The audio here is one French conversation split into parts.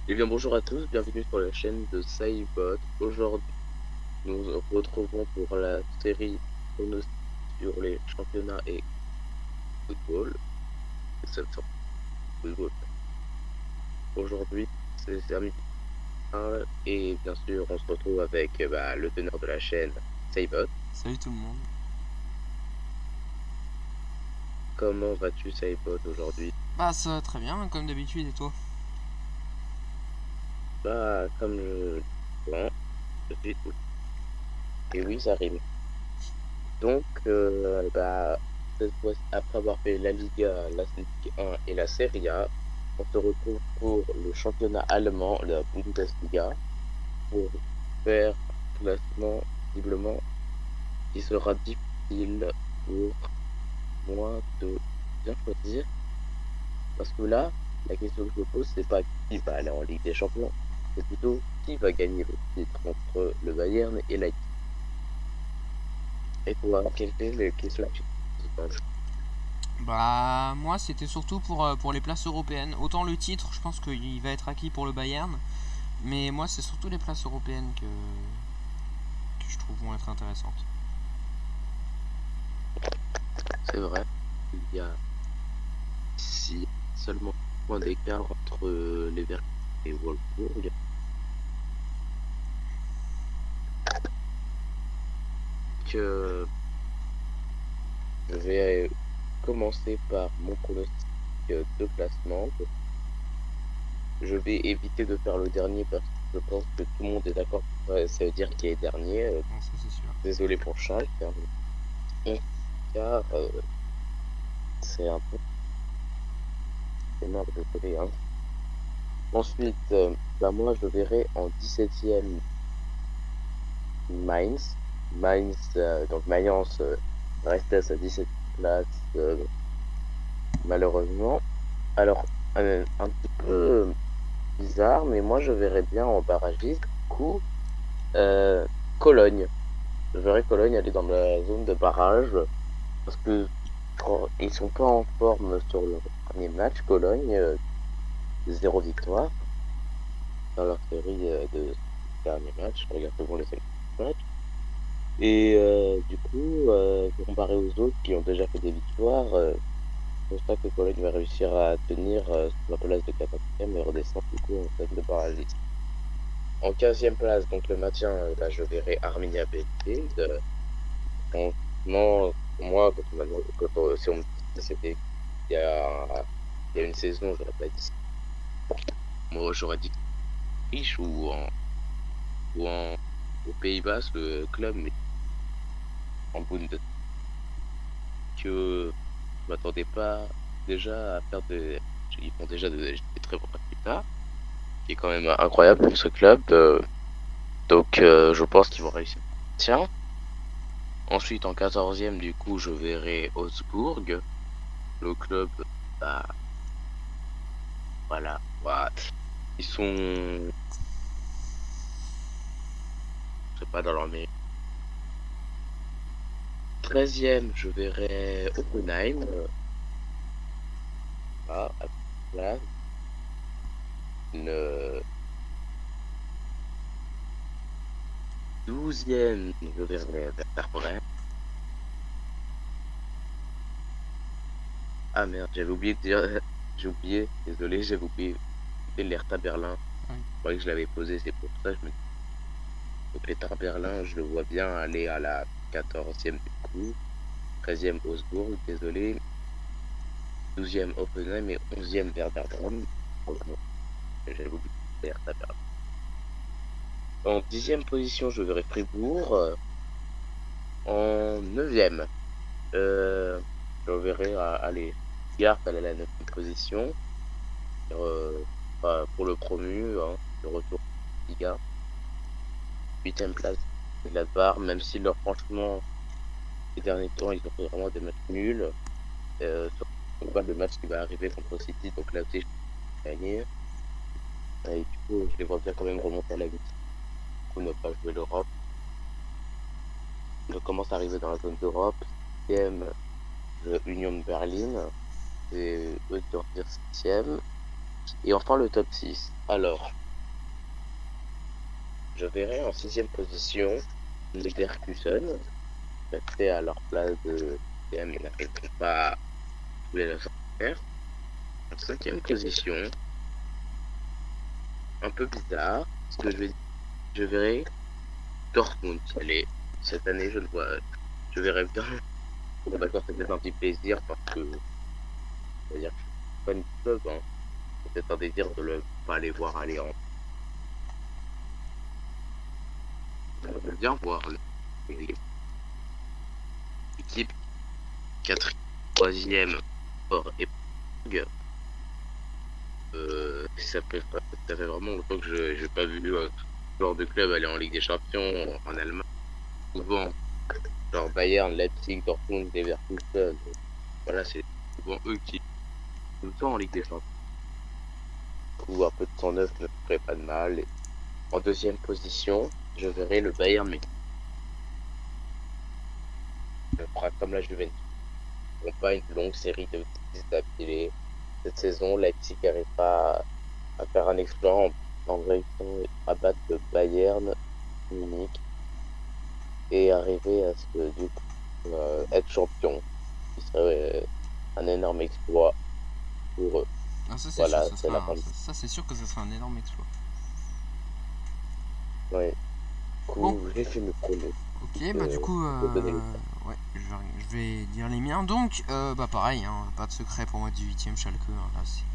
Eh bien bonjour à tous, bienvenue sur la chaîne de Saibot. Aujourd'hui, nous nous retrouvons pour la série pronostic sur les championnats et football. Et ça sort football. Aujourd'hui, c'est Samy qui parle et bien sûr, on se retrouve avec le teneur de la chaîne, Saibot. Salut tout le monde. Comment vas-tu, Saibot, aujourd'hui? Bah ça va très bien, comme d'habitude, et toi? Comme bon, je suis cool. Et oui, ça rime. Donc, cette fois, après avoir fait la Liga, la Ligue 1 et la Serie A, on se retrouve pour le championnat allemand, la Bundesliga, pour faire un classement, visiblement, qui sera difficile pour moi de bien choisir. Parce que là, la question que je me pose, c'est pas qui va aller en Ligue des Champions, c'est plutôt qui va gagner le titre entre le Bayern et la. Et toi, quelle est la question que tu te poses? Bah moi c'était surtout pour les places européennes. Autant le titre, je pense qu'il va être acquis pour le Bayern, mais moi c'est surtout les places européennes que je trouve vont être intéressantes. C'est vrai, il y a ici seulement un point d'écart entre les Verts et Wolfsburg. Que je vais commencer par mon pronostic de classement. Je vais éviter de faire le dernier parce que je pense que tout le monde est d'accord. Ouais, ça veut dire qu'il est dernier. Bon, ça c'est sûr. Désolé pour Schalke, hein. Car c'est un peu énorme, désolé, hein. Ensuite, moi je verrai en 17e Mainz. Mainz, donc Mayence reste à sa 17e place, malheureusement. Alors, un petit peu bizarre, mais moi je verrais bien en barragiste, du coup, euh, Cologne. Je verrais Cologne aller dans la zone de barrage, parce que ils sont pas en forme sur leur premier match. Cologne, 0 victoire dans leur série de derniers matchs. Je regarde souvent les 5 matchs. Et du coup, comparé aux autres qui ont déjà fait des victoires, je pense pas que Cologne va réussir à tenir sur la place de 14e et redescendre du coup en zone de barrage. En 15e place, donc le maintien, je verrai Arminia Bielefeld. Franchement, moi, si on me dit que c'était il y a une saison, j'aurais pas dit ça. Moi, j'aurais dit riche ou aux Pays-Bas, le club, mais en Bund, que je m'attendais pas déjà à faire des. Ils font déjà des très bons résultats, qui est quand même incroyable pour ce club. Donc, je pense qu'ils vont réussir. Tiens. Ensuite, en 14e, du coup, je verrai Augsbourg, le club. Bah, voilà. Ils sont, je sais pas, dans leur meilleur. 13e, je verrai Oppenheim. À la place. Une 12e, je verrai Werder Bremen. Ah merde, j'avais oublié de dire, j'ai oublié, désolé, j'avais oublié l'Hertha Berlin. Oui. Je croyais que je l'avais posé, c'est pour ça que je me dis. Donc l'Hertha Berlin, je le vois bien aller à la 14e du coup. 13e Augsbourg, désolé. 12e Oppenheim et 11e Werder Bremen. J'avais oublié l'Hertha Berlin. En 10e position, je verrai Fribourg. En 9e, je verrai, allez, Gard à la 9e position. Pour le promu, hein, le retour de Liga. 8e place, Gladbach, même si leur franchement, ces derniers temps, ils ont fait vraiment des matchs nuls. Surtout pas le match qui va arriver contre City, donc là aussi, je vais gagner. Et du coup, je les vois bien quand même remonter à la 8. Du coup, ne pas jouer l'Europe. On commence à arriver dans la zone d'Europe. 7e, Union de Berlin. Et eux qui vont dire 7e. Et enfin, le top 6. Alors, je verrai en sixième position les Leverkusen, restés à leur place de deuxième et n'arriveront pas à tous les faire. En cinquième position, un peu bizarre, ce que je verrai Dortmund y aller. Cette année, je verrai bien. Bon, d'accord, c'est peut-être un petit plaisir parce que, on va dire que je suis fan du club, hein. C'est peut-être un désir de le pas les voir aller en. J'aimerais bien voir l'équipe 4e, 3e, Sport et Prague. Ça fait vraiment longtemps que je n'ai pas vu ce genre de club aller en Ligue des Champions en Allemagne. Souvent, genre Bayern, Leipzig, Dortmund, Leverkusen. Voilà, c'est souvent eux qui tout le temps en Ligue des Champions. Ou un peu de 109 ne ferait pas de mal. Et en deuxième position, je verrai le Bayern Munich. Je fera comme la Juventus. On pas une longue série de petits d'affilée. Cette saison, Leipzig n'arrive pas à faire un exploit en réussissant à battre le Bayern Munich et arriver à ce que du coup être champion, qui serait un énorme exploit pour eux. Ah, ça c'est sûr, Voilà, c'est la fin. ça c'est sûr que ça sera un énorme exploit. Ouais. Du Bon, coup, j'ai fait mes pronos. ok, bah du coup, donner ouais, je vais dire les miens. Donc, bah pareil, hein, pas de secret pour moi, 18ème Schalke, hein, là c'est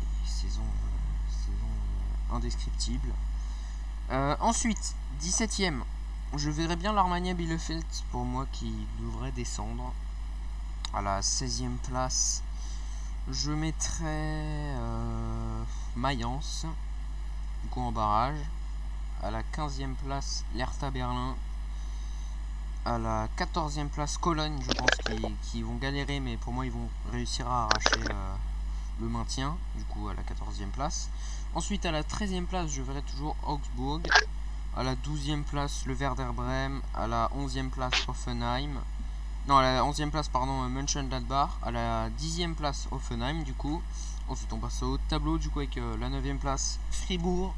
saison indescriptible. Ensuite, 17ème, je verrais bien l'Armania Bielefeld pour moi qui devrait descendre. À la 16ème place, je mettrais Mayence, du coup en barrage. À la 15ème place, l'Hertha Berlin. À la 14ème place, Cologne, je pense qu'ils vont galérer, mais pour moi ils vont réussir à arracher le maintien, du coup à la 14ème place. Ensuite à la 13ème place, je verrai toujours Augsbourg. À la 12ème place, le Werder Bremen. À la 11ème place, Hoffenheim. Non, à la 11ème place, pardon, Mönchengladbach. À la 10ème place, Hoffenheim, du coup. Ensuite, on passe au haut de tableau, du coup, avec la 9ème place, Freiburg,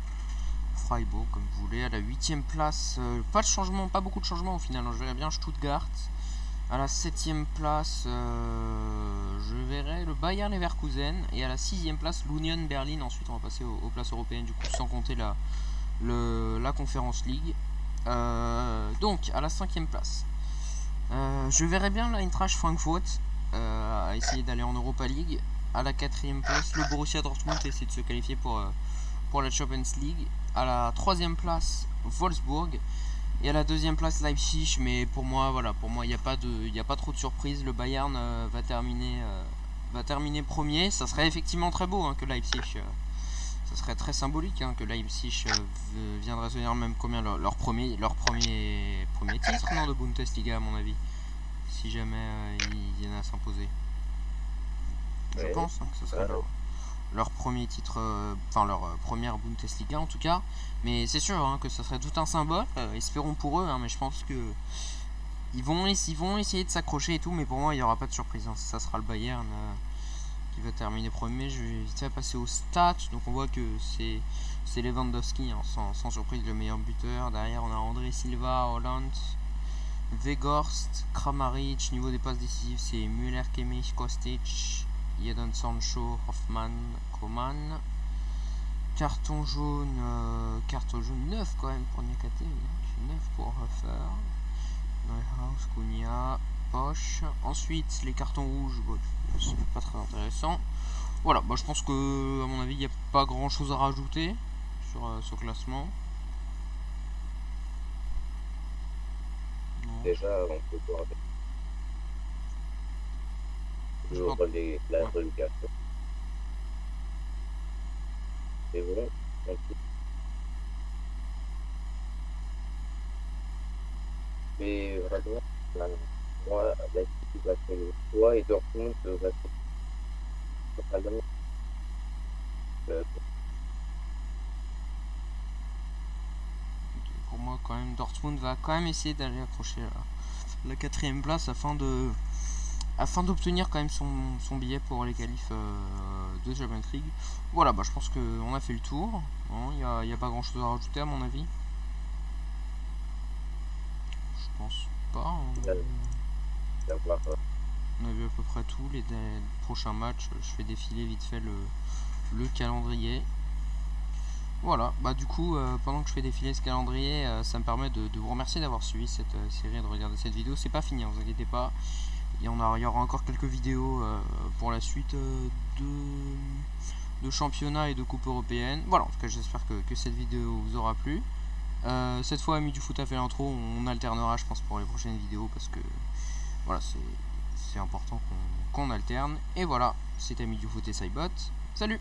comme vous voulez. À la 8ème place, pas de changement, pas beaucoup de changements au final. Je verrais bien Stuttgart. À la 7ème place, je verrai le Bayer Leverkusen. Et à la 6ème place, l'Union Berlin. Ensuite, on va passer aux places européennes, du coup, sans compter la Conference League. Donc, à la 5ème place, je verrais bien l'Eintracht Frankfurt à essayer d'aller en Europa League. À la 4ème place, le Borussia Dortmund essayer de se qualifier pour la Champions League. À la 3ème place, Wolfsburg. Et à la 2ème place, Leipzig. Mais pour moi, voilà, il n'y a pas trop de surprise. Le Bayern va terminer premier. Ça serait effectivement très beau, hein, que Leipzig. Ça serait très symbolique, hein, que Leipzig viendrait se dire même combien leur premier titre, non, de Bundesliga à mon avis, si jamais ils viennent à s'imposer. Je pense, hein, que ce serait leur premier titre, enfin leur première Bundesliga en tout cas. Mais c'est sûr, hein, que ça serait tout un symbole. Espérons pour eux, hein, mais je pense que ils vont essayer de s'accrocher et tout, mais pour moi il n'y aura pas de surprise, hein. Ça sera le Bayern qui va terminer premier. Je vais vite fait passer aux stats. Donc on voit que c'est Lewandowski, hein, sans surprise, le meilleur buteur. Derrière on a André Silva, Holland, Weghorst, Kramaric. Niveau des passes décisives, c'est Müller, Kimmich, Kostic, Jadon Sancho, Hoffmann, Coman. Carton jaune 9 quand même pour Niakate, 9 pour Hofer, Neuhaus, Cunha, Poche. Ensuite les cartons rouges, bon, c'est pas très intéressant. Voilà, bah, je pense que à mon avis il n'y a pas grand chose à rajouter sur ce classement. Non. Déjà on peut voir toujours la relégation. Et voilà. Mais vraiment, moi, l'équipe va faire le choix et Dortmund va faire pour moi, quand même, Dortmund va quand même essayer d'aller accrocher la 4ème place afin de afin d'obtenir quand même son billet pour les qualifs de Champions League. Voilà, bah, je pense qu'on a fait le tour. Il n'y a pas grand chose à rajouter à mon avis. Je pense pas. On a vu à peu près tout. Les prochains matchs, je fais défiler vite fait le calendrier. Voilà, bah du coup, pendant que je fais défiler ce calendrier, ça me permet de vous remercier d'avoir suivi cette série et de regarder cette vidéo. C'est pas fini, hein, vous inquiétez pas. Il y aura encore quelques vidéos pour la suite de championnat et de coupe européenne. Voilà, en tout cas, j'espère que cette vidéo vous aura plu. Cette fois, Ami du Foot a fait l'intro. On alternera, je pense, pour les prochaines vidéos parce que voilà, c'est important qu'on alterne. Et voilà, c'était Ami du Foot et Cybot. Salut!